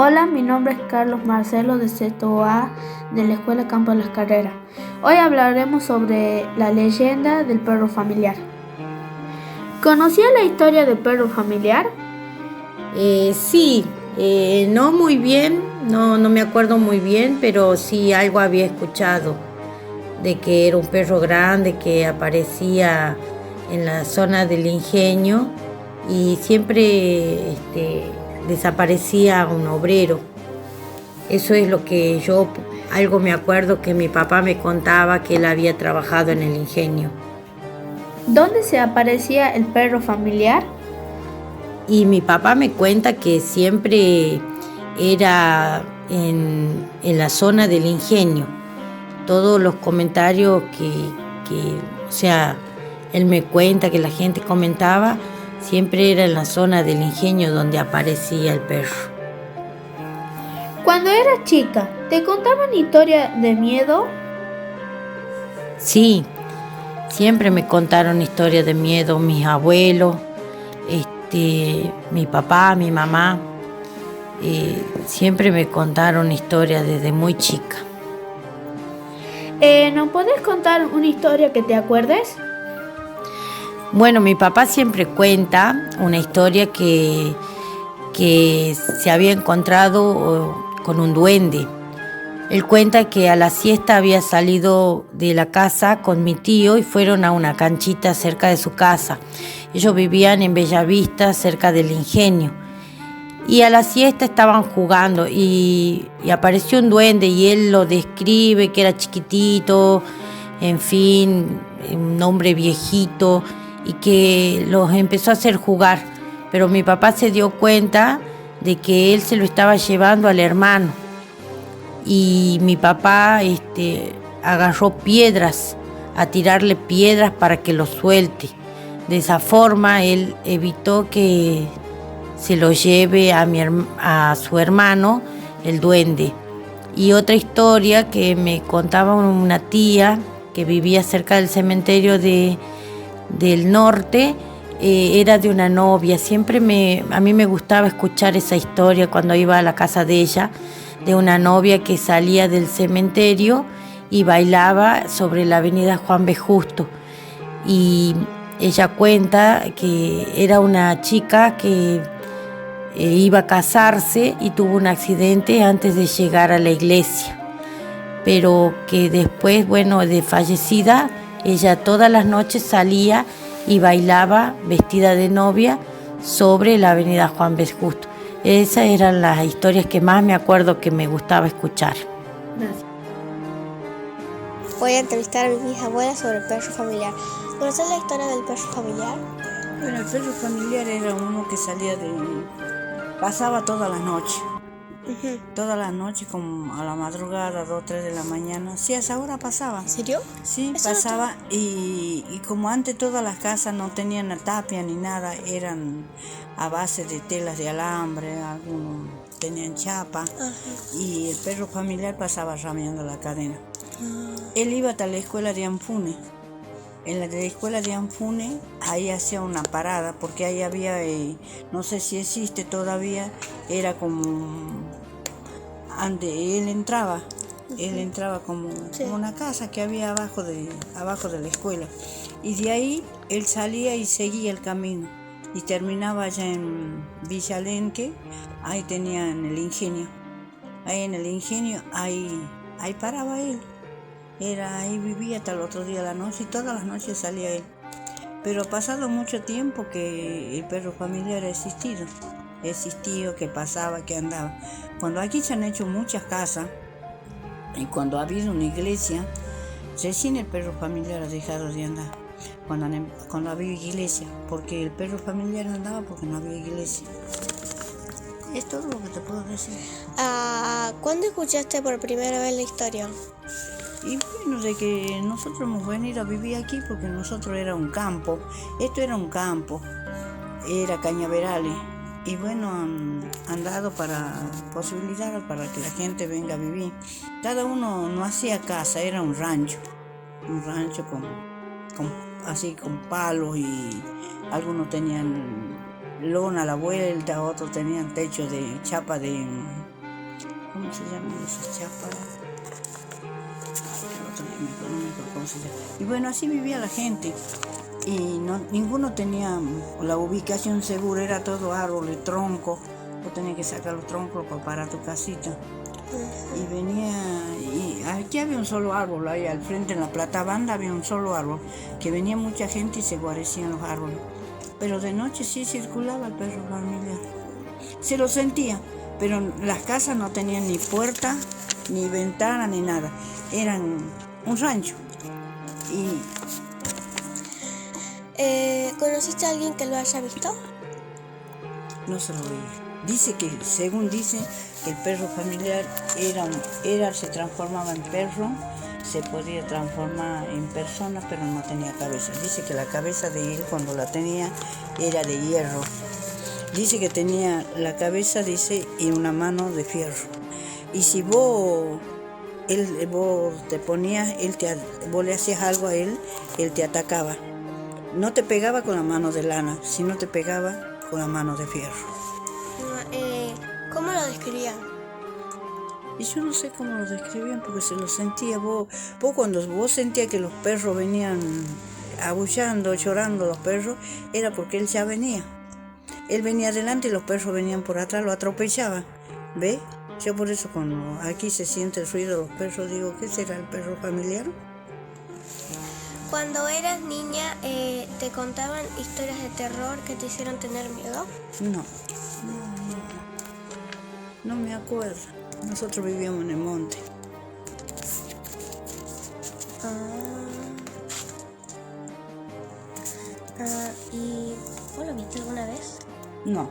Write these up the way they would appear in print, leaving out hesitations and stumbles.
Hola, mi nombre es Carlos Marcelo de sexto A de la Escuela Campo de las Carreras. Hoy hablaremos sobre la leyenda del perro familiar. ¿Conocía la historia del perro familiar? Sí, no muy bien, no me acuerdo muy bien, pero sí algo había escuchado de que era un perro grande que aparecía en la zona del ingenio y siempre desaparecía un obrero. Eso es lo que algo me acuerdo que mi papá me contaba que él había trabajado en el ingenio. ¿Dónde se aparecía el perro familiar? Y mi papá me cuenta que siempre era en la zona del ingenio. Todos los comentarios o sea, él me cuenta que la gente comentaba, siempre era en la zona del ingenio donde aparecía el perro. Cuando eras chica, ¿te contaban historias de miedo? Sí, siempre me contaron historias de miedo mis abuelos, mi papá, mi mamá. Siempre me contaron historias desde muy chica. ¿Nos podés contar una historia que te acuerdes? Bueno, mi papá siempre cuenta una historia que se había encontrado con un duende. Él cuenta que a la siesta había salido de la casa con mi tío y fueron a una canchita cerca de su casa. Ellos vivían en Bellavista, cerca del ingenio. Y a la siesta estaban jugando y apareció un duende y él lo describe, que era chiquitito, en fin, un hombre viejito y que los empezó a hacer jugar. Pero mi papá se dio cuenta de que él se lo estaba llevando al hermano y mi papá agarró piedras, a tirarle piedras para que lo suelte. De esa forma él evitó que se lo lleve a su hermano, el duende. Y otra historia que me contaba una tía que vivía cerca del cementerio del norte, era de una novia. A mí me gustaba escuchar esa historia cuando iba a la casa de ella, de una novia que salía del cementerio y bailaba sobre la avenida Juan B. Justo. Y ella cuenta que era una chica que iba a casarse y tuvo un accidente antes de llegar a la iglesia, pero que después, bueno, de fallecida, ella todas las noches salía y bailaba vestida de novia sobre la avenida Juan B. Justo. Esas eran las historias que más me acuerdo que me gustaba escuchar. Gracias. Voy a entrevistar a mi bisabuela sobre el perro familiar. ¿Conoces la historia del perro familiar? Bueno, el perro familiar era uno que pasaba toda la noche. Toda la noche, como a la madrugada, 2, 3 de la mañana. Sí, a esa hora pasaba. ¿En serio? Sí, Eso pasaba y como antes todas las casas no tenían tapia ni nada, eran a base de telas de alambre, algunos tenían chapa. Ajá. Y el perro familiar pasaba rameando la cadena. Él iba hasta la escuela de Anfune. En la de la escuela de Anfune, ahí hacía una parada, porque ahí había, no sé si existe todavía, era como, donde él entraba como una casa que había abajo de la escuela. Y de ahí él salía y seguía el camino, y terminaba allá en Villalenque, ahí tenía en el ingenio. Ahí en el ingenio, ahí paraba él. Ahí vivía hasta el otro día de la noche y todas las noches salía él. Pero ha pasado mucho tiempo que el perro familiar ha existido, que pasaba, que andaba. Cuando aquí se han hecho muchas casas y cuando ha habido una iglesia, recién el perro familiar ha dejado de andar. Cuando había iglesia, porque el perro familiar andaba porque no había iglesia. Es todo lo que te puedo decir. ¿Cuándo escuchaste por primera vez la historia? Y bueno, de que nosotros hemos venido a vivir aquí porque nosotros era un campo. Esto era un campo, era cañaverales. Y bueno, han dado posibilidades para que la gente venga a vivir. Cada uno no hacía casa, era un rancho así con palos, y algunos tenían lona a la vuelta, otros tenían techo de chapa ¿cómo se llaman esas chapas? El otro día no me acuerdo cómo se llama. Y bueno, así vivía la gente. Y ninguno tenía la ubicación segura, era todo árbol y tronco. Vos tenías que sacar los troncos para parar tu casita. Y aquí había un solo árbol, ahí al frente en la Plata Banda había un solo árbol, que venía mucha gente y se guarecía en los árboles. Pero de noche sí circulaba el perro familiar. Se lo sentía, pero las casas no tenían ni puerta, ni ventana, ni nada. Eran un rancho. ¿Conociste a alguien que lo haya visto? No se lo veía. Según dice, que el perro familiar se transformaba en perro, se podía transformar en persona, pero no tenía cabeza. Dice que la cabeza de él, cuando la tenía, era de hierro. Dice que tenía la cabeza, y una mano de fierro. Y si vos te ponías, vos le hacías algo a él te atacaba. No te pegaba con la mano de lana, sino te pegaba con la mano de fierro. ¿Cómo lo describían? Y yo no sé cómo lo describían, porque se lo sentía. Vos cuando vos sentías que los perros venían abullando, llorando los perros, era porque él ya venía. Él venía adelante y los perros venían por atrás, lo atropellaban. ¿Ves? Yo por eso cuando aquí se siente el ruido de los perros, digo, ¿qué será el perro familiar? Cuando eras niña, ¿te contaban historias de terror que te hicieron tener miedo? No me acuerdo. Nosotros vivíamos en el monte. ¿Y vos lo viste alguna vez? No.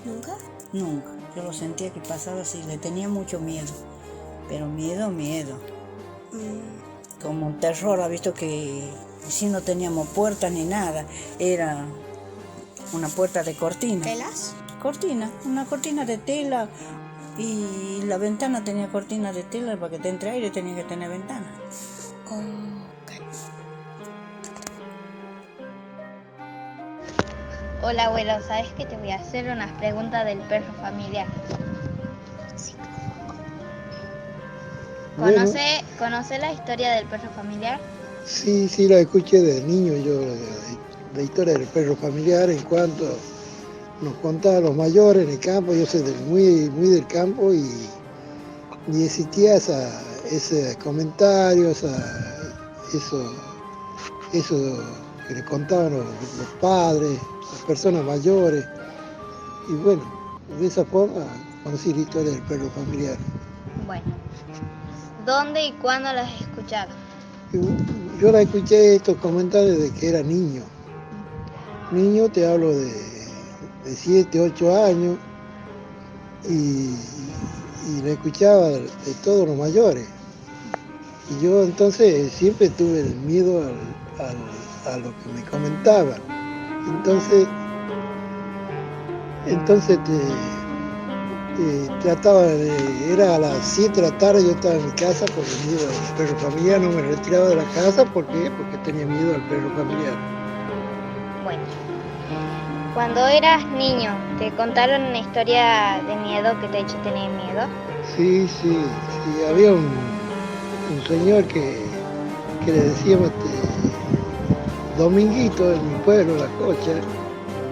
¿Nunca? Nunca. Yo lo sentía que pasaba así. Le tenía mucho miedo. Pero miedo. Como un terror. Ha visto que si no teníamos puertas ni nada. Era una puerta de cortina. ¿Telas? Una cortina de tela. Y la ventana tenía cortina de tela. Para que te entre aire tenía que tener ventana. Okay. Hola abuelo, ¿sabes que te voy a hacer unas preguntas del perro familiar? ¿Conoce la historia del perro familiar? Sí, la escuché de niño yo, la historia del perro familiar, en cuanto nos contaban los mayores en el campo. Yo soy muy del campo y existía ese comentario, eso que le contaban los padres, las personas mayores. Y bueno, de esa forma conocí la historia del perro familiar. Bueno, ¿dónde y cuándo las has escuchado? Yo la escuché estos comentarios desde que era niño. Niño, te hablo de 7, 8 años, y la escuchaba de todos los mayores. Y yo entonces siempre tuve el miedo a lo que me comentaban. Entonces trataba era a las 7 de la tarde, yo estaba en mi casa por el miedo al perro familiar. No me retiraba de la casa, ¿por qué? Porque tenía miedo al perro familiar. Bueno, cuando eras niño, ¿te contaron una historia de miedo que te ha hecho tener miedo? Sí, había un señor que le decíamos Dominguito en mi pueblo, La Cocha,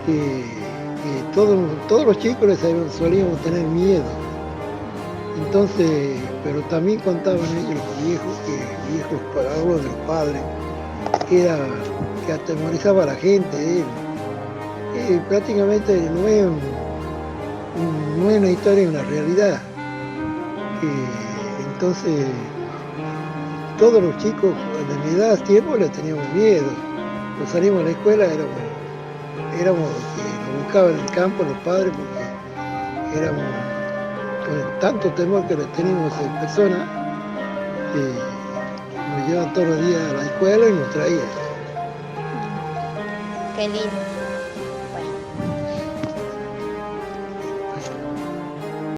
que todos los chicos solíamos tener miedo. Entonces, pero también contaban ellos los viejos palabras de los padres, que atemorizaba a la gente. Prácticamente no es una historia, es una realidad. Entonces, todos los chicos de mi edad, tiempo, le teníamos miedo. Cuando salimos a la escuela éramos que nos buscaban en el campo los padres, porque éramos con tanto temor que le teníamos a personas que nos llevaban todos los días a la escuela y nos traían. Qué lindo.